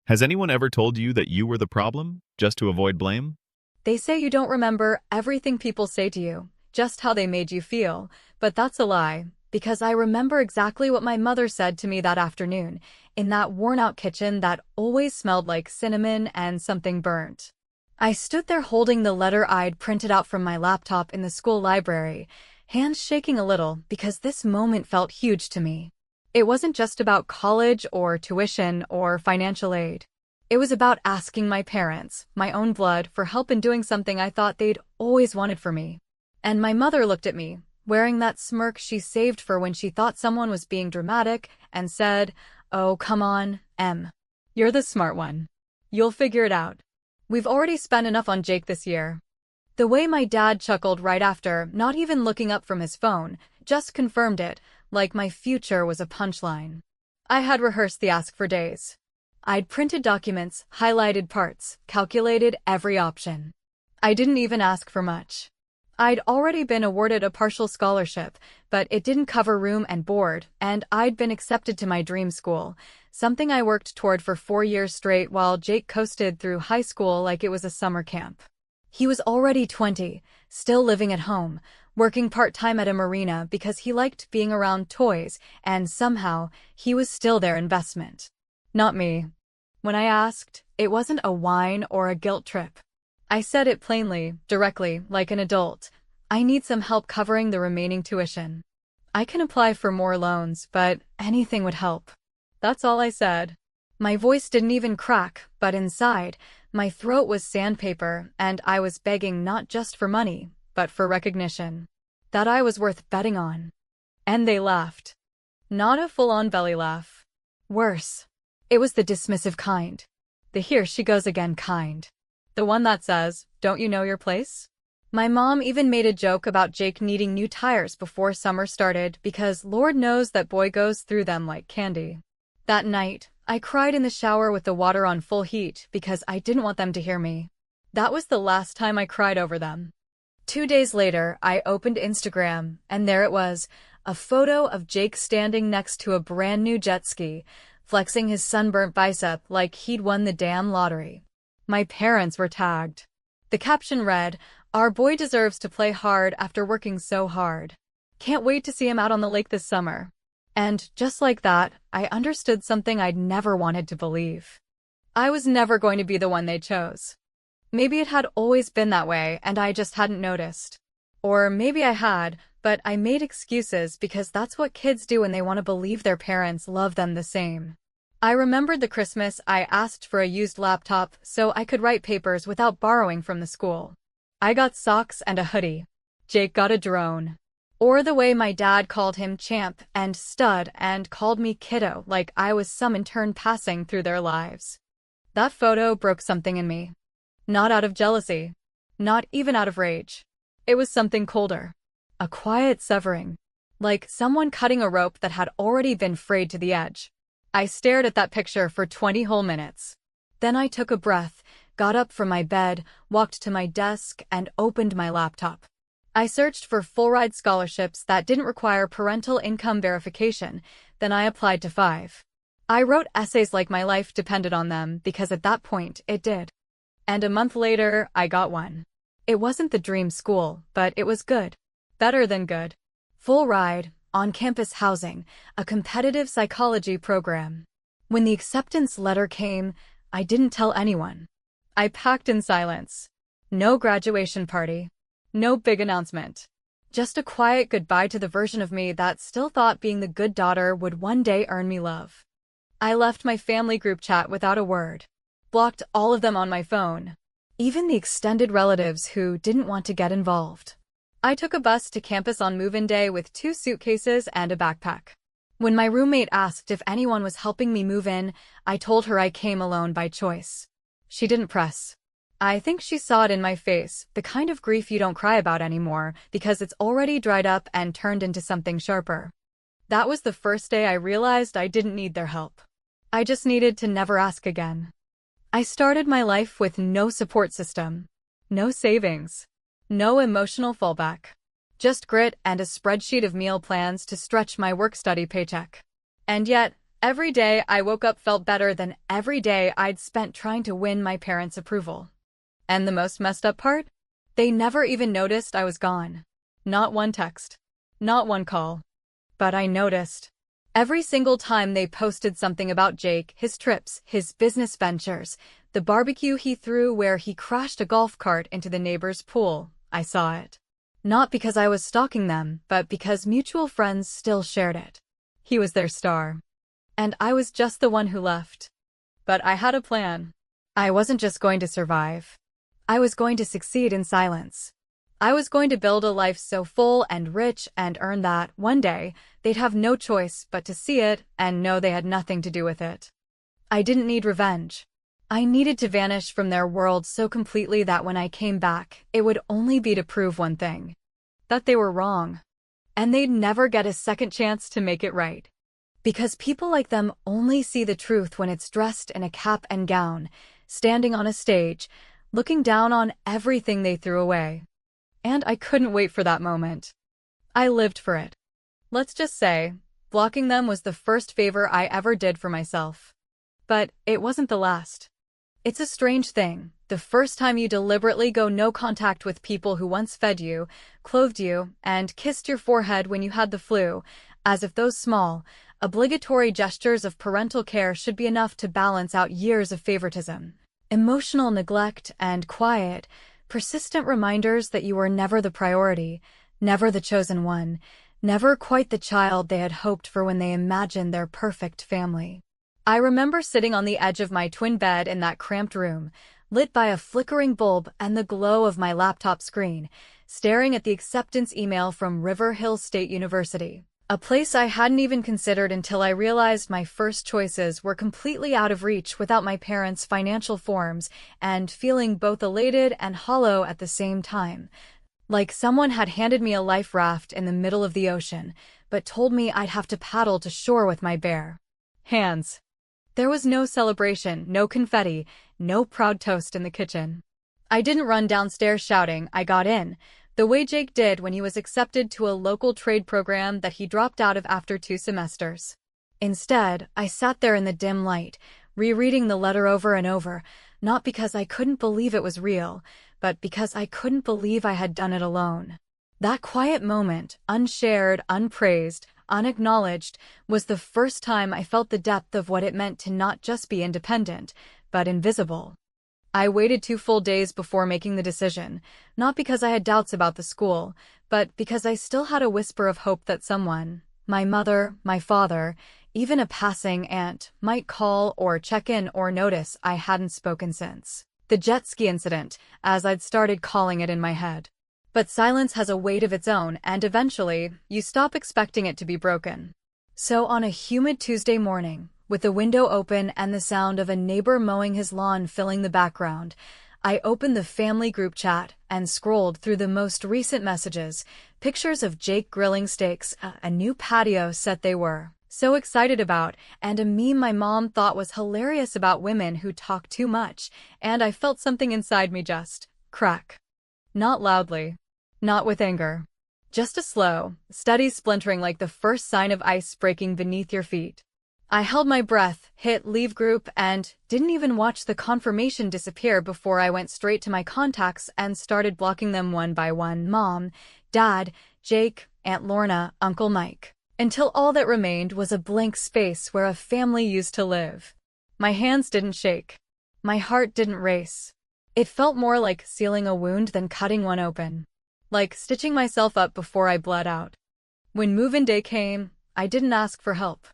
Has anyone ever told you that you were the problem, just to avoid blame? They say you don't remember everything people say to you, just how they made you feel, but that's a lie, because I remember exactly what my mother said to me that afternoon, in that worn-out kitchen that always smelled like cinnamon and something burnt. I stood there holding the letter I'd printed out from my laptop in the school library, hands shaking a little because this moment felt huge to me. It wasn't just about college or tuition or financial aid. It was about asking my parents, my own blood, for help in doing something I thought they'd always wanted for me. And my mother looked at me, wearing that smirk she saved for when she thought someone was being dramatic, and said, "Oh, come on, Em. You're the smart one. You'll figure it out. We've already spent enough on Jake this year." The way my dad chuckled right after, not even looking up from his phone, just confirmed it, like my future was a punchline. I had rehearsed the ask for days. I'd printed documents, highlighted parts, calculated every option. I didn't even ask for much. I'd already been awarded a partial scholarship, but it didn't cover room and board, and I'd been accepted to my dream school, something I worked toward for 4 years straight while Jake coasted through high school like it was a summer camp. He was already 20, still living at home, working part-time at a marina because he liked being around toys, and somehow, he was still their investment. Not me. When I asked, it wasn't a whine or a guilt trip. I said it plainly, directly, like an adult. I need some help covering the remaining tuition. I can apply for more loans, but anything would help. That's all I said. My voice didn't even crack, but inside, my throat was sandpaper, and I was begging not just for money, but for recognition. That I was worth betting on. And they laughed. Not a full-on belly laugh. Worse. It was the dismissive kind. The here she goes again kind. The one that says, "Don't you know your place?" My mom even made a joke about Jake needing new tires before summer started because Lord knows that boy goes through them like candy. That night, I cried in the shower with the water on full heat because I didn't want them to hear me. That was the last time I cried over them. 2 days later, I opened Instagram, and there it was, a photo of Jake standing next to a brand new jet ski, flexing his sunburnt bicep like he'd won the damn lottery. My parents were tagged. The caption read, "Our boy deserves to play hard after working so hard. Can't wait to see him out on the lake this summer." And just like that, I understood something I'd never wanted to believe. I was never going to be the one they chose. Maybe it had always been that way and I just hadn't noticed. Or maybe I had, but I made excuses because that's what kids do when they want to believe their parents love them the same. I remembered the Christmas I asked for a used laptop so I could write papers without borrowing from the school. I got socks and a hoodie. Jake got a drone. Or the way my dad called him champ and stud and called me kiddo like I was some intern passing through their lives. That photo broke something in me. Not out of jealousy. Not even out of rage. It was something colder. A quiet severing. Like someone cutting a rope that had already been frayed to the edge. I stared at that picture for 20 whole minutes. Then I took a breath, got up from my bed, walked to my desk, and opened my laptop. I searched for full-ride scholarships that didn't require parental income verification, then I applied to 5. I wrote essays like my life depended on them because at that point it did. And a month later, I got one. It wasn't the dream school, but it was good. Better than good. Full ride, on-campus housing, a competitive psychology program. When the acceptance letter came, I didn't tell anyone. I packed in silence. No graduation party. No big announcement. Just a quiet goodbye to the version of me that still thought being the good daughter would one day earn me love. I left my family group chat without a word. Blocked all of them on my phone. Even the extended relatives who didn't want to get involved. I took a bus to campus on move-in day with 2 suitcases and a backpack. When my roommate asked if anyone was helping me move in, I told her I came alone by choice. She didn't press. I think she saw it in my face, the kind of grief you don't cry about anymore because it's already dried up and turned into something sharper. That was the first day I realized I didn't need their help. I just needed to never ask again. I started my life with no support system. No savings. No emotional fallback. Just grit and a spreadsheet of meal plans to stretch my work-study paycheck. And yet, Every day I woke up felt better than every day I'd spent trying to win my parents' approval. And the most messed up part? They never even noticed I was gone. Not one text. Not one call. But I noticed. Every single time they posted something about Jake, his trips, his business ventures, the barbecue he threw where he crashed a golf cart into the neighbor's pool, I saw it. Not because I was stalking them, but because mutual friends still shared it. He was their star. And I was just the one who left. But I had a plan. I wasn't just going to survive. I was going to succeed in silence. I was going to build a life so full and rich and earn that, one day, they'd have no choice but to see it and know they had nothing to do with it. I didn't need revenge. I needed to vanish from their world so completely that when I came back, it would only be to prove one thing. That they were wrong. And they'd never get a second chance to make it right. Because people like them only see the truth when it's dressed in a cap and gown, standing on a stage, looking down on everything they threw away. And I couldn't wait for that moment. I lived for it. Let's just say, blocking them was the first favor I ever did for myself. But it wasn't the last. It's a strange thing, the first time you deliberately go no contact with people who once fed you, clothed you, and kissed your forehead when you had the flu, as if those small, obligatory gestures of parental care should be enough to balance out years of favoritism, emotional neglect, and quiet, persistent reminders that you were never the priority, never the chosen one, never quite the child they had hoped for when they imagined their perfect family. I remember sitting on the edge of my twin bed in that cramped room, lit by a flickering bulb and the glow of my laptop screen, staring at the acceptance email from River Hill State University, a place I hadn't even considered until I realized my first choices were completely out of reach without my parents' financial forms, and feeling both elated and hollow at the same time. Like someone had handed me a life raft in the middle of the ocean, but told me I'd have to paddle to shore with my bare hands. There was no celebration, no confetti, no proud toast in the kitchen. I didn't run downstairs shouting, I got in, the way Jake did when he was accepted to a local trade program that he dropped out of after 2 semesters. Instead, I sat there in the dim light, rereading the letter over and over, not because I couldn't believe it was real, but because I couldn't believe I had done it alone. That quiet moment, unshared, unpraised, unacknowledged, was the first time I felt the depth of what it meant to not just be independent, but invisible. I waited 2 full days before making the decision, not because I had doubts about the school, but because I still had a whisper of hope that someone, my mother, my father, even a passing aunt, might call or check in or notice I hadn't spoken since the jet ski incident, as I'd started calling it in my head. But silence has a weight of its own, and eventually, you stop expecting it to be broken. So on a humid Tuesday morning, with the window open and the sound of a neighbor mowing his lawn filling the background, I opened the family group chat and scrolled through the most recent messages, pictures of Jake grilling steaks, a new patio set they were so excited about, and a meme my mom thought was hilarious about women who talk too much, and I felt something inside me just crack. Not loudly. Not with anger. Just a slow, steady splintering like the first sign of ice breaking beneath your feet. I held my breath, hit leave group, and didn't even watch the confirmation disappear before I went straight to my contacts and started blocking them one by one: Mom, Dad, Jake, Aunt Lorna, Uncle Mike. Until all that remained was a blank space where a family used to live. My hands didn't shake. My heart didn't race. It felt more like sealing a wound than cutting one open. Like stitching myself up before I bled out. When move-in day came, I didn't ask for help.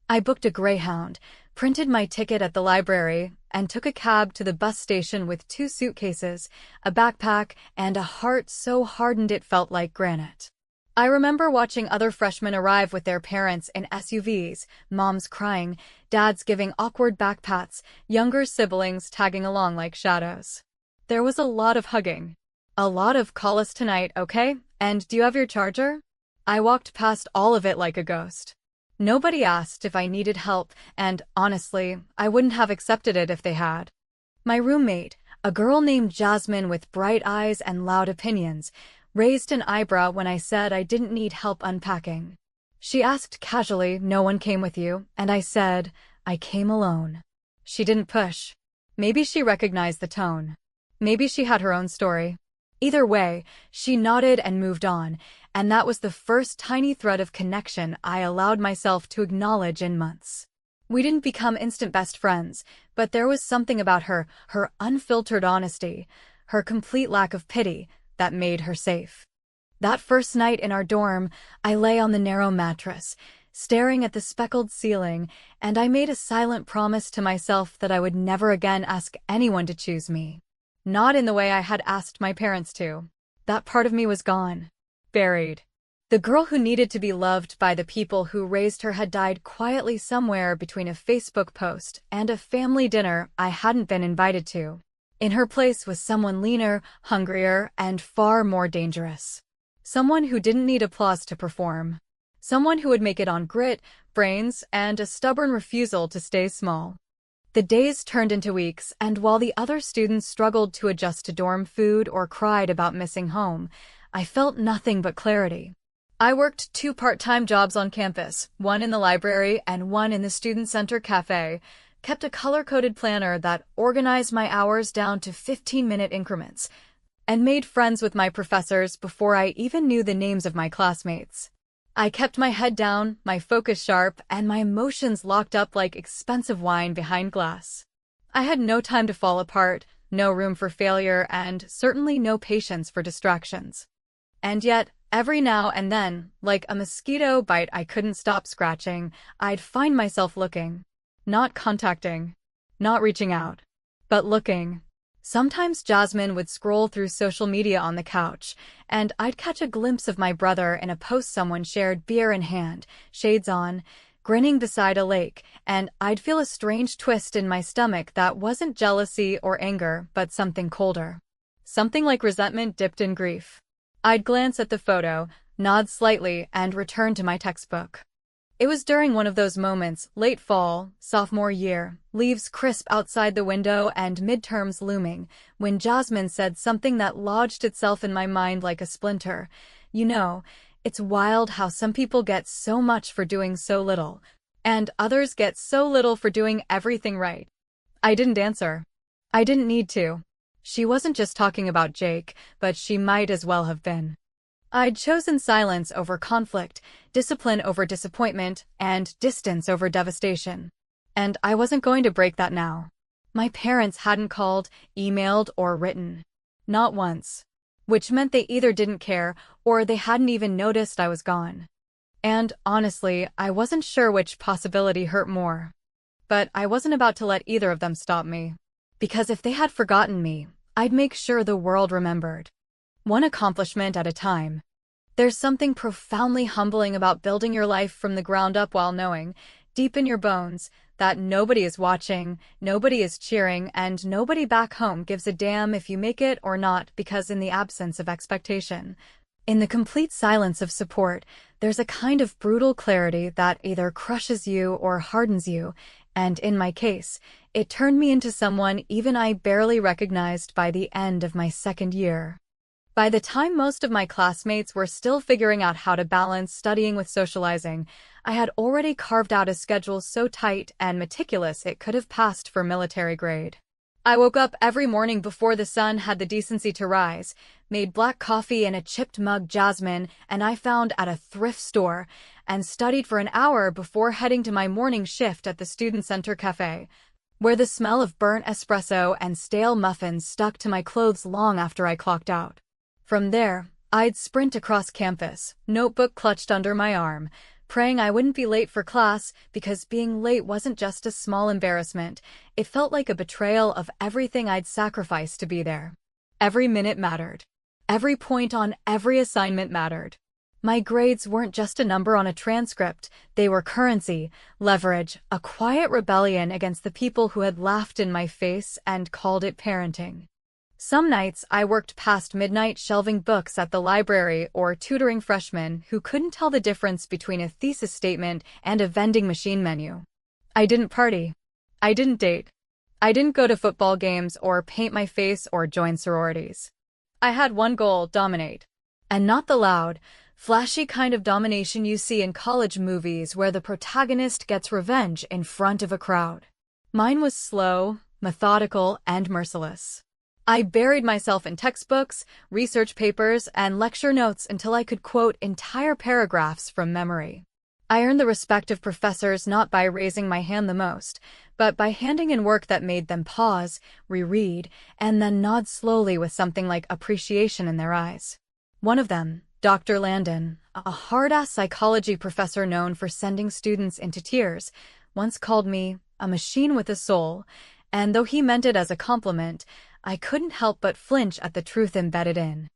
I booked a Greyhound, printed my ticket at the library, and took a cab to the bus station with 2 suitcases, a backpack, and a heart so hardened it felt like granite. I remember watching other freshmen arrive with their parents in SUVs, moms crying, dads giving awkward backpats, younger siblings tagging along like shadows. There was a lot of hugging. A lot of "call us tonight, okay? And do you have your charger?" I walked past all of it like a ghost. Nobody asked if I needed help, and honestly, I wouldn't have accepted it if they had. My roommate, a girl named Jasmine with bright eyes and loud opinions, raised an eyebrow when I said I didn't need help unpacking. She asked casually, "No one came with you?" And I said, "I came alone." She didn't push. Maybe she recognized the tone. Maybe she had her own story. Either way, she nodded and moved on, and that was the first tiny thread of connection I allowed myself to acknowledge in months. We didn't become instant best friends, but there was something about her unfiltered honesty, her complete lack of pity, that made her safe. That first night in our dorm, I lay on the narrow mattress, staring at the speckled ceiling, and I made a silent promise to myself that I would never again ask anyone to choose me. Not in the way I had asked my parents to. That part of me was gone. Buried. The girl who needed to be loved by the people who raised her had died quietly somewhere between a Facebook post and a family dinner I hadn't been invited to. In her place was someone leaner, hungrier, and far more dangerous. Someone who didn't need applause to perform. Someone who would make it on grit, brains, and a stubborn refusal to stay small. The days turned into weeks, and while the other students struggled to adjust to dorm food or cried about missing home, I felt nothing but clarity. I worked 2 part-time jobs on campus, one in the library and one in the student center cafe, kept a color-coded planner that organized my hours down to 15-minute increments, and made friends with my professors before I even knew the names of my classmates. I kept my head down, my focus sharp, and my emotions locked up like expensive wine behind glass. I had no time to fall apart, no room for failure, and certainly no patience for distractions. And yet, every now and then, like a mosquito bite I couldn't stop scratching, I'd find myself looking. Not contacting. Not reaching out. But looking. Sometimes Jasmine would scroll through social media on the couch, and I'd catch a glimpse of my brother in a post someone shared, beer in hand, shades on, grinning beside a lake, and I'd feel a strange twist in my stomach that wasn't jealousy or anger, but something colder. Something like resentment dipped in grief. I'd glance at the photo, nod slightly, and return to my textbook. It was during one of those moments, late fall, sophomore year, leaves crisp outside the window and midterms looming, when Jasmine said something that lodged itself in my mind like a splinter. "You know, it's wild how some people get so much for doing so little, and others get so little for doing everything right." I didn't answer. I didn't need to. She wasn't just talking about Jake, but she might as well have been. I'd chosen silence over conflict, discipline over disappointment, and distance over devastation. And I wasn't going to break that now. My parents hadn't called, emailed, or written. Not once. Which meant they either didn't care, or they hadn't even noticed I was gone. And, honestly, I wasn't sure which possibility hurt more. But I wasn't about to let either of them stop me. Because if they had forgotten me, I'd make sure the world remembered. One accomplishment at a time. There's something profoundly humbling about building your life from the ground up while knowing, deep in your bones, that nobody is watching, nobody is cheering, and nobody back home gives a damn if you make it or not, because in the absence of expectation, in the complete silence of support, there's a kind of brutal clarity that either crushes you or hardens you, and in my case, it turned me into someone even I barely recognized by the end of my second year. By the time most of my classmates were still figuring out how to balance studying with socializing, I had already carved out a schedule so tight and meticulous it could have passed for military grade. I woke up every morning before the sun had the decency to rise, made black coffee in a chipped mug Jasmine and I found at a thrift store, and studied for an hour before heading to my morning shift at the student center cafe, where the smell of burnt espresso and stale muffins stuck to my clothes long after I clocked out. From there, I'd sprint across campus, notebook clutched under my arm, praying I wouldn't be late for class, because being late wasn't just a small embarrassment, it felt like a betrayal of everything I'd sacrificed to be there. Every minute mattered. Every point on every assignment mattered. My grades weren't just a number on a transcript, they were currency, leverage, a quiet rebellion against the people who had laughed in my face and called it parenting. Some nights I worked past midnight shelving books at the library or tutoring freshmen who couldn't tell the difference between a thesis statement and a vending machine menu. I didn't party. I didn't date. I didn't go to football games or paint my face or join sororities. I had one goal: dominate. And not the loud, Flashy kind of domination you see in college movies where the protagonist gets revenge in front of a crowd. Mine was slow, methodical, and merciless. I buried myself in textbooks, research papers, and lecture notes until I could quote entire paragraphs from memory. I earned the respect of professors not by raising my hand the most, but by handing in work that made them pause, reread, and then nod slowly with something like appreciation in their eyes. One of them, Dr. Landon, a hard-ass psychology professor known for sending students into tears, once called me a machine with a soul, and though he meant it as a compliment, I couldn't help but flinch at the truth embedded in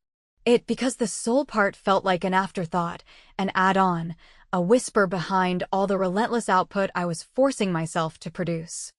it because the soul part felt like an afterthought, an add-on, a whisper behind all the relentless output I was forcing myself to produce.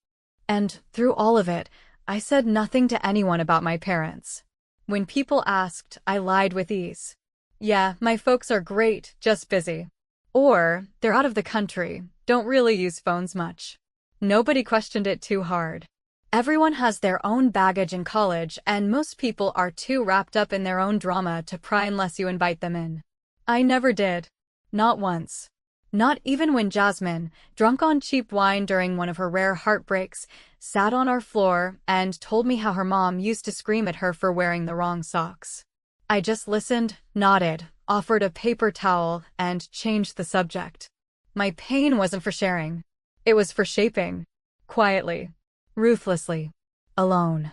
And through all of it, I said nothing to anyone about my parents. When people asked, I lied with ease. Yeah, my folks are great, just busy. Or, they're out of the country, don't really use phones much. Nobody questioned it too hard. Everyone has their own baggage in college, and most people are too wrapped up in their own drama to pry unless you invite them in. I never did. Not once. Not even when Jasmine, drunk on cheap wine during one of her rare heartbreaks, sat on our floor and told me how her mom used to scream at her for wearing the wrong socks. I just listened, nodded, offered a paper towel, and changed the subject. My pain wasn't for sharing. It was for shaping. Quietly. Ruthlessly. Alone.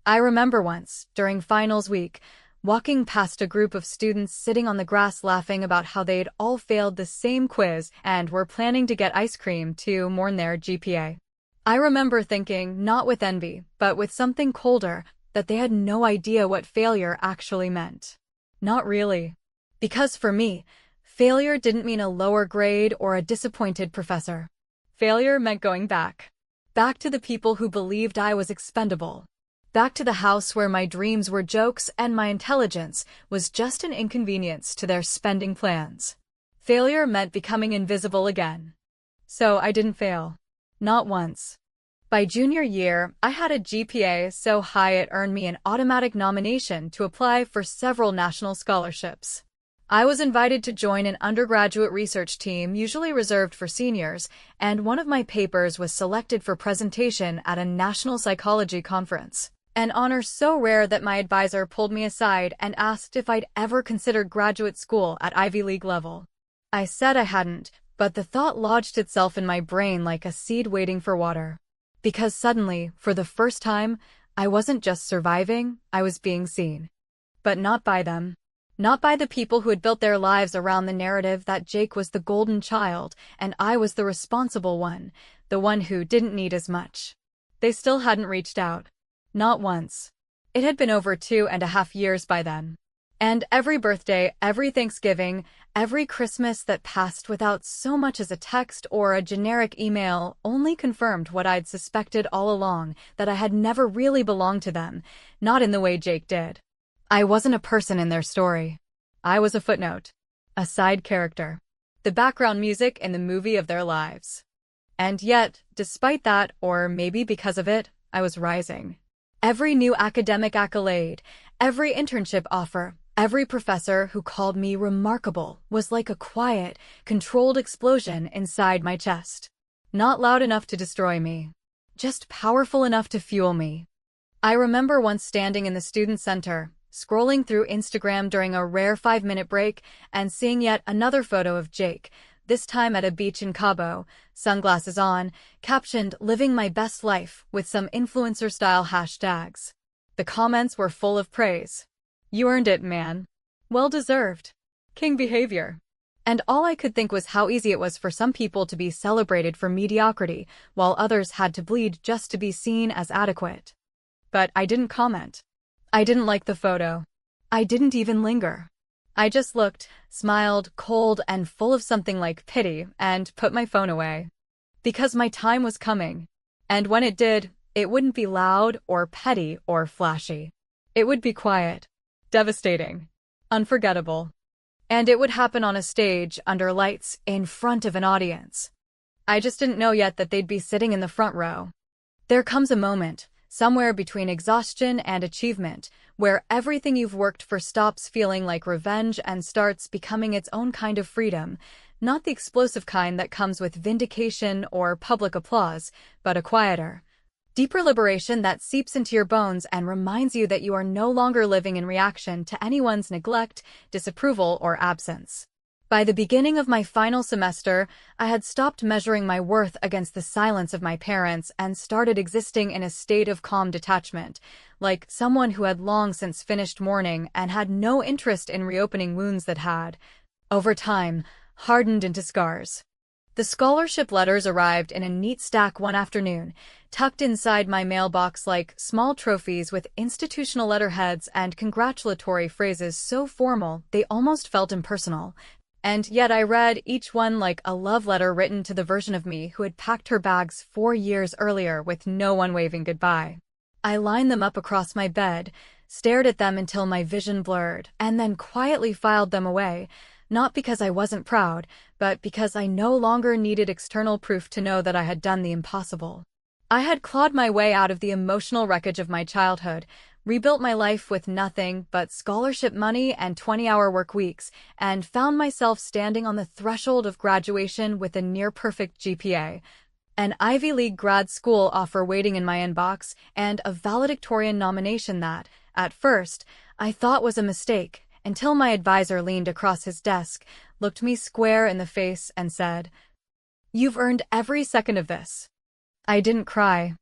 I remember once, during finals week, walking past a group of students sitting on the grass laughing about how they'd all failed the same quiz and were planning to get ice cream to mourn their GPA. I remember thinking, not with envy, but with something colder, that they had no idea what failure actually meant. Not really. Because for me, failure didn't mean a lower grade or a disappointed professor. Failure meant going back. Back to the people who believed I was expendable. Back to the house where my dreams were jokes and my intelligence was just an inconvenience to their spending plans. Failure meant becoming invisible again. So I didn't fail. Not once. By junior year, I had a GPA so high it earned me an automatic nomination to apply for several national scholarships. I was invited to join an undergraduate research team usually reserved for seniors, and one of my papers was selected for presentation at a national psychology conference. An honor so rare that my advisor pulled me aside and asked if I'd ever considered graduate school at Ivy League level. I said I hadn't, but the thought lodged itself in my brain like a seed waiting for water. Because suddenly, for the first time, I wasn't just surviving, I was being seen. But not by them. Not by the people who had built their lives around the narrative that Jake was the golden child and I was the responsible one, the one who didn't need as much. They still hadn't reached out. Not once. It had been over 2.5 years by then. And every birthday, every Thanksgiving, every Christmas that passed without so much as a text or a generic email only confirmed what I'd suspected all along, that I had never really belonged to them, not in the way Jake did. I wasn't a person in their story. I was a footnote. A side character. The background music in the movie of their lives. And yet, despite that, or maybe because of it, I was rising. Every new academic accolade, every internship offer, every professor who called me remarkable was like a quiet, controlled explosion inside my chest. Not loud enough to destroy me. Just powerful enough to fuel me. I remember once standing in the student center, scrolling through Instagram during a rare 5-minute break and seeing yet another photo of Jake, this time at a beach in Cabo, sunglasses on, captioned "Living my best life" with some influencer-style hashtags. The comments were full of praise. You earned it, man. Well deserved. King behavior. And all I could think was how easy it was for some people to be celebrated for mediocrity, while others had to bleed just to be seen as adequate. But I didn't comment. I didn't like the photo. I didn't even linger. I just looked, smiled, cold and full of something like pity, and put my phone away. Because my time was coming. And when it did, it wouldn't be loud or petty or flashy. It would be quiet. Devastating. Unforgettable. And it would happen on a stage, under lights, in front of an audience. I just didn't know yet that they'd be sitting in the front row. There comes a moment, somewhere between exhaustion and achievement, where everything you've worked for stops feeling like revenge and starts becoming its own kind of freedom, not the explosive kind that comes with vindication or public applause, but a quieter, deeper liberation that seeps into your bones and reminds you that you are no longer living in reaction to anyone's neglect, disapproval, or absence. By the beginning of my final semester, I had stopped measuring my worth against the silence of my parents and started existing in a state of calm detachment, like someone who had long since finished mourning and had no interest in reopening wounds that had, over time, hardened into scars. The scholarship letters arrived in a neat stack one afternoon, tucked inside my mailbox like small trophies with institutional letterheads and congratulatory phrases so formal they almost felt impersonal. And yet I read each one like a love letter written to the version of me who had packed her bags 4 years earlier with no one waving goodbye. I lined them up across my bed, stared at them until my vision blurred, and then quietly filed them away, not because I wasn't proud, but because I no longer needed external proof to know that I had done the impossible. I had clawed my way out of the emotional wreckage of my childhood, rebuilt my life with nothing but scholarship money and 20-hour work weeks, and found myself standing on the threshold of graduation with a near-perfect GPA, an Ivy League grad school offer waiting in my inbox, and a valedictorian nomination that, at first, I thought was a mistake, until my advisor leaned across his desk, looked me square in the face, and said, "You've earned every second of this." I didn't cry.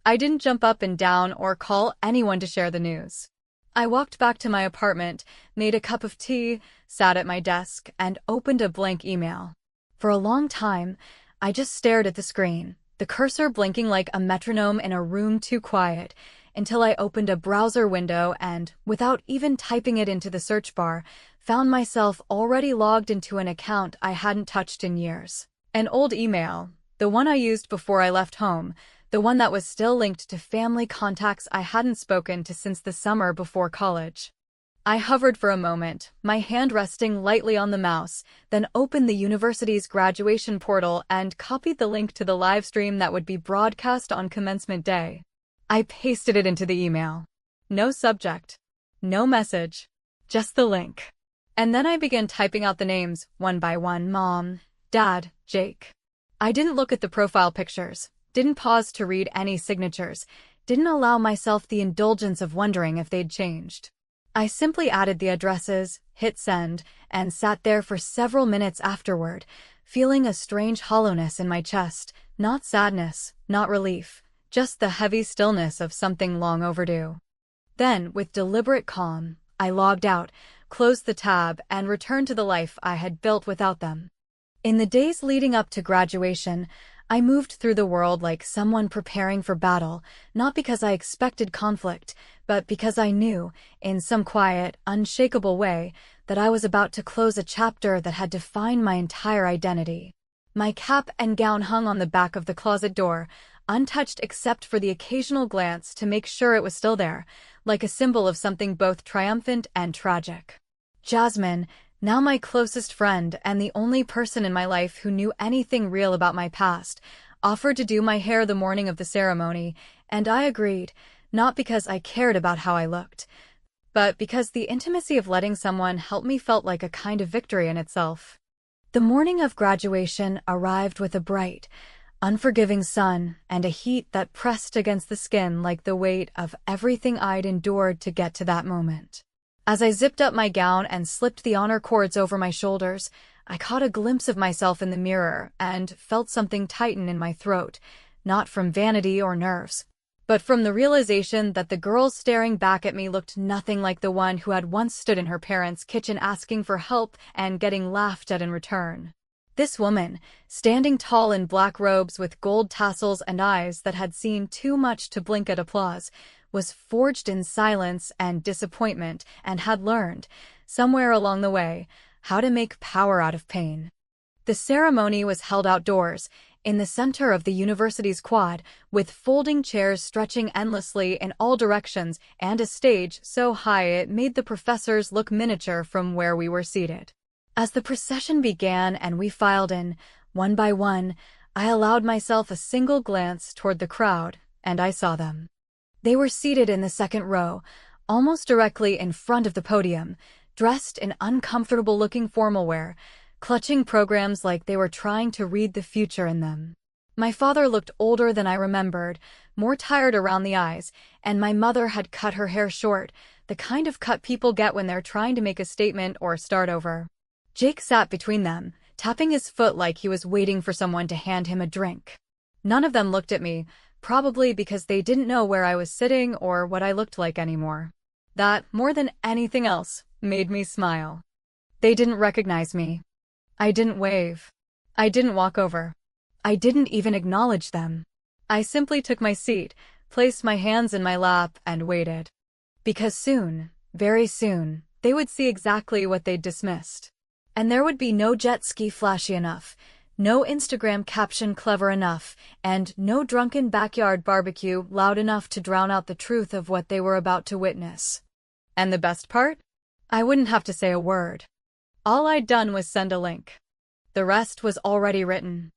I didn't jump up and down or call anyone to share the news. I walked back to my apartment, made a cup of tea, sat at my desk, and opened a blank email. For a long time, I just stared at the screen, the cursor blinking like a metronome in a room too quiet, until I opened a browser window and, without even typing it into the search bar, found myself already logged into an account I hadn't touched in years. An old email, the one I used before I left home, the one that was still linked to family contacts I hadn't spoken to since the summer before college. I hovered for a moment, my hand resting lightly on the mouse, then opened the university's graduation portal and copied the link to the live stream that would be broadcast on commencement day. I pasted it into the email. No subject. No message. Just the link. And then I began typing out the names, one by one: Mom, Dad, Jake. I didn't look at the profile pictures, didn't pause to read any signatures, didn't allow myself the indulgence of wondering if they'd changed. I simply added the addresses, hit send, and sat there for several minutes afterward, feeling a strange hollowness in my chest, not sadness, not relief, just the heavy stillness of something long overdue. Then, with deliberate calm, I logged out, closed the tab, and returned to the life I had built without them. In the days leading up to graduation, I moved through the world like someone preparing for battle, not because I expected conflict, but because I knew, in some quiet, unshakable way, that I was about to close a chapter that had defined my entire identity. My cap and gown hung on the back of the closet door, untouched except for the occasional glance to make sure it was still there, like a symbol of something both triumphant and tragic. Jasmine, now my closest friend and the only person in my life who knew anything real about my past, offered to do my hair the morning of the ceremony, and I agreed, not because I cared about how I looked, but because the intimacy of letting someone help me felt like a kind of victory in itself. The morning of graduation arrived with a bright, unforgiving sun and a heat that pressed against the skin like the weight of everything I'd endured to get to that moment. As I zipped up my gown and slipped the honor cords over my shoulders, I caught a glimpse of myself in the mirror and felt something tighten in my throat, not from vanity or nerves, but from the realization that the girl staring back at me looked nothing like the one who had once stood in her parents' kitchen asking for help and getting laughed at in return. This woman, standing tall in black robes with gold tassels and eyes that had seen too much to blink at applause, was forged in silence and disappointment and had learned, somewhere along the way, how to make power out of pain. The ceremony was held outdoors, in the center of the university's quad, with folding chairs stretching endlessly in all directions and a stage so high it made the professors look miniature from where we were seated. As the procession began and we filed in, one by one, I allowed myself a single glance toward the crowd, and I saw them. They were seated in the second row, almost directly in front of the podium, dressed in uncomfortable-looking formal wear, clutching programs like they were trying to read the future in them. My father looked older than I remembered, more tired around the eyes, and my mother had cut her hair short, the kind of cut people get when they're trying to make a statement or start over. Jake sat between them, tapping his foot like he was waiting for someone to hand him a drink. None of them looked at me, probably because they didn't know where I was sitting or what I looked like anymore. That, more than anything else, made me smile. They didn't recognize me. I didn't wave. I didn't walk over. I didn't even acknowledge them. I simply took my seat, placed my hands in my lap, and waited. Because soon, very soon, they would see exactly what they'd dismissed. And there would be no jet ski flashy enough, no Instagram caption clever enough, and no drunken backyard barbecue loud enough to drown out the truth of what they were about to witness. And the best part? I wouldn't have to say a word. All I'd done was send a link. The rest was already written.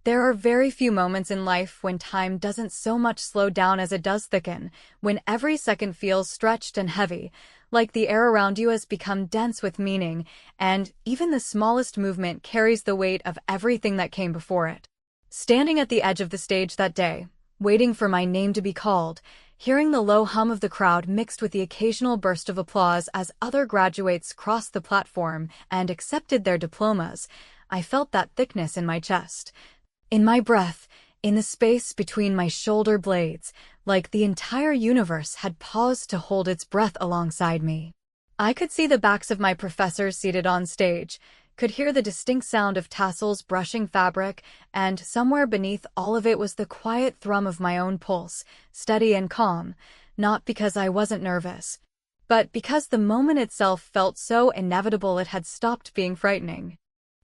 There are very few moments in life when time doesn't so much slow down as it does thicken, when every second feels stretched and heavy, like the air around you has become dense with meaning, and even the smallest movement carries the weight of everything that came before it. Standing at the edge of the stage that day, waiting for my name to be called, hearing the low hum of the crowd mixed with the occasional burst of applause as other graduates crossed the platform and accepted their diplomas, I felt that thickness in my chest, in my breath, in the space between my shoulder blades, like the entire universe had paused to hold its breath alongside me. I could see the backs of my professors seated on stage, could hear the distinct sound of tassels brushing fabric, and somewhere beneath all of it was the quiet thrum of my own pulse, steady and calm, not because I wasn't nervous, but because the moment itself felt so inevitable it had stopped being frightening.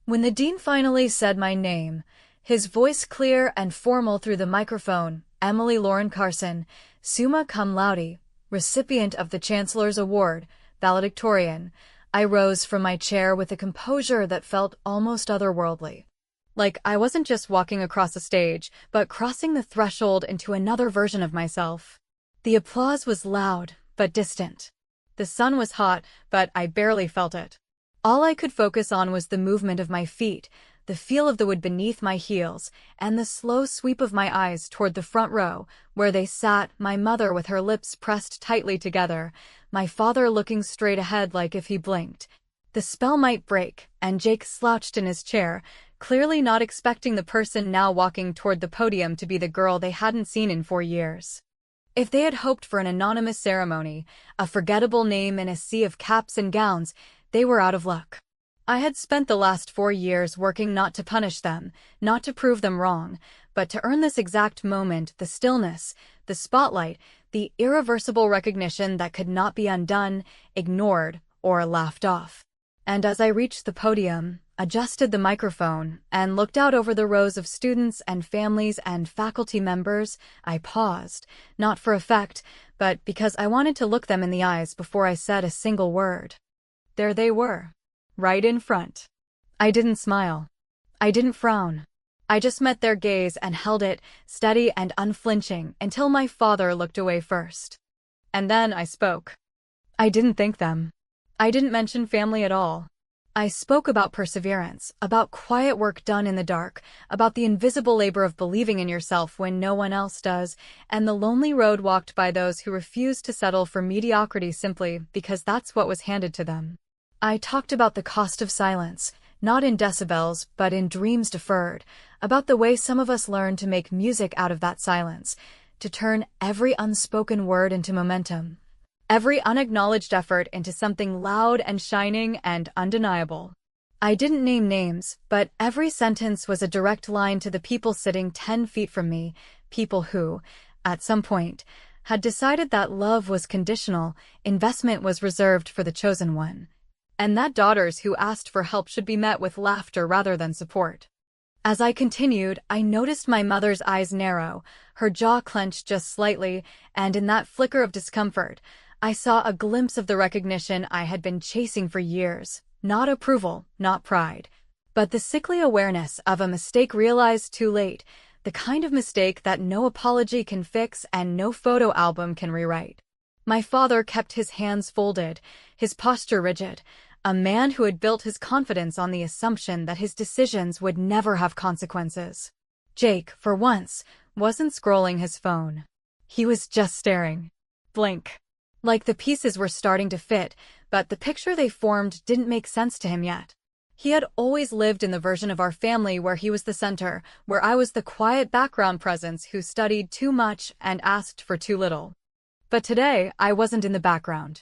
When the dean finally said my name, his voice clear and formal through the microphone, Emily Lauren Carson, summa cum laude, recipient of the Chancellor's Award, Valedictorian, I rose from my chair with a composure that felt almost otherworldly. Like I wasn't just walking across a stage, but crossing the threshold into another version of myself. The applause was loud, but distant. The sun was hot, but I barely felt it. All I could focus on was the movement of my feet, the feel of the wood beneath my heels, and the slow sweep of my eyes toward the front row, where they sat, my mother with her lips pressed tightly together, my father looking straight ahead like if he blinked. The spell might break, and Jake slouched in his chair, clearly not expecting the person now walking toward the podium to be the girl they hadn't seen in 4 years. If they had hoped for an anonymous ceremony, a forgettable name in a sea of caps and gowns, they were out of luck. I had spent the last 4 years working not to punish them, not to prove them wrong, but to earn this exact moment, the stillness, the spotlight, the irreversible recognition that could not be undone, ignored, or laughed off. And as I reached the podium, adjusted the microphone, and looked out over the rows of students and families and faculty members, I paused, not for effect, but because I wanted to look them in the eyes before I said a single word. There they were. Right in front. I didn't smile. I didn't frown. I just met their gaze and held it, steady and unflinching, until my father looked away first. And then I spoke. I didn't thank them. I didn't mention family at all. I spoke about perseverance, about quiet work done in the dark, about the invisible labor of believing in yourself when no one else does, and the lonely road walked by those who refused to settle for mediocrity simply because that's what was handed to them. I talked about the cost of silence, not in decibels, but in dreams deferred, about the way some of us learn to make music out of that silence, to turn every unspoken word into momentum, every unacknowledged effort into something loud and shining and undeniable. I didn't name names, but every sentence was a direct line to the people sitting 10 feet from me, people who, at some point, had decided that love was conditional, investment was reserved for the chosen one, and that daughters who asked for help should be met with laughter rather than support. As I continued, I noticed my mother's eyes narrow, her jaw clenched just slightly, and in that flicker of discomfort, I saw a glimpse of the recognition I had been chasing for years, not approval, not pride, but the sickly awareness of a mistake realized too late, the kind of mistake that no apology can fix and no photo album can rewrite. My father kept his hands folded, his posture rigid, a man who had built his confidence on the assumption that his decisions would never have consequences. Jake, for once, wasn't scrolling his phone. He was just staring. Blank. Like the pieces were starting to fit, but the picture they formed didn't make sense to him yet. He had always lived in the version of our family where he was the center, where I was the quiet background presence who studied too much and asked for too little. But today, I wasn't in the background.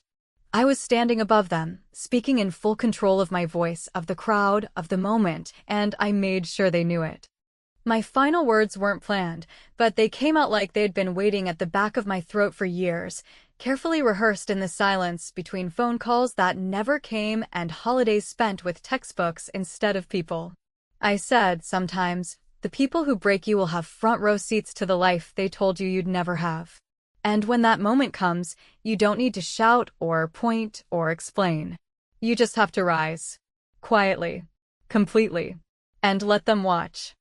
I was standing above them, speaking in full control of my voice, of the crowd, of the moment, and I made sure they knew it. My final words weren't planned, but they came out like they'd been waiting at the back of my throat for years, carefully rehearsed in the silence between phone calls that never came and holidays spent with textbooks instead of people. I said, sometimes, the people who break you will have front row seats to the life they told you you'd never have. And when that moment comes, you don't need to shout or point or explain. You just have to rise. Quietly. Completely. And let them watch.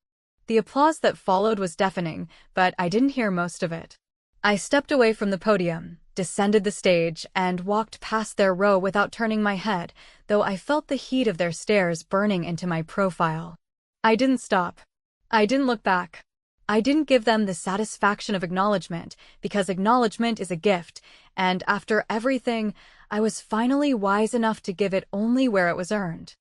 The applause that followed was deafening, but I didn't hear most of it. I stepped away from the podium, descended the stage, and walked past their row without turning my head, though I felt the heat of their stares burning into my profile. I didn't stop. I didn't look back. I didn't give them the satisfaction of acknowledgement, because acknowledgement is a gift, and after everything, I was finally wise enough to give it only where it was earned.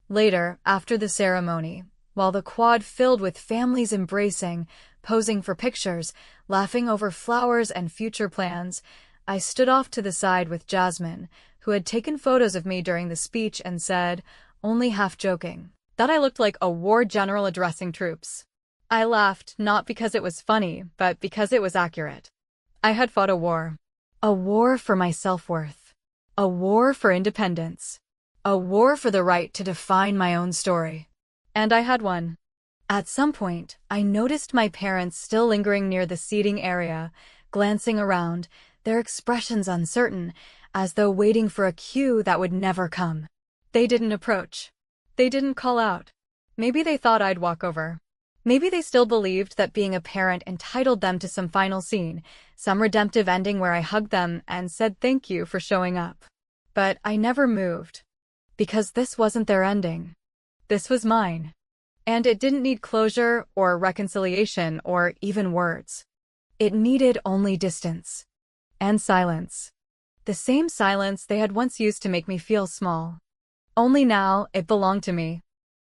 Later, after the ceremony, while the quad filled with families embracing, posing for pictures, laughing over flowers and future plans, I stood off to the side with Jasmine, who had taken photos of me during the speech and said, only half joking, that I looked like a war general addressing troops. I laughed not because it was funny, but because it was accurate. I had fought a war for my self-worth, a war for independence, a war for the right to define my own story. And I had won. At some point, I noticed my parents still lingering near the seating area, glancing around, their expressions uncertain, as though waiting for a cue that would never come. They didn't approach. They didn't call out. Maybe they thought I'd walk over. Maybe they still believed that being a parent entitled them to some final scene, some redemptive ending where I hugged them and said thank you for showing up. But I never moved. Because this wasn't their ending. This was mine. And it didn't need closure or reconciliation or even words. It needed only distance. And silence. The same silence they had once used to make me feel small. Only now it belonged to me.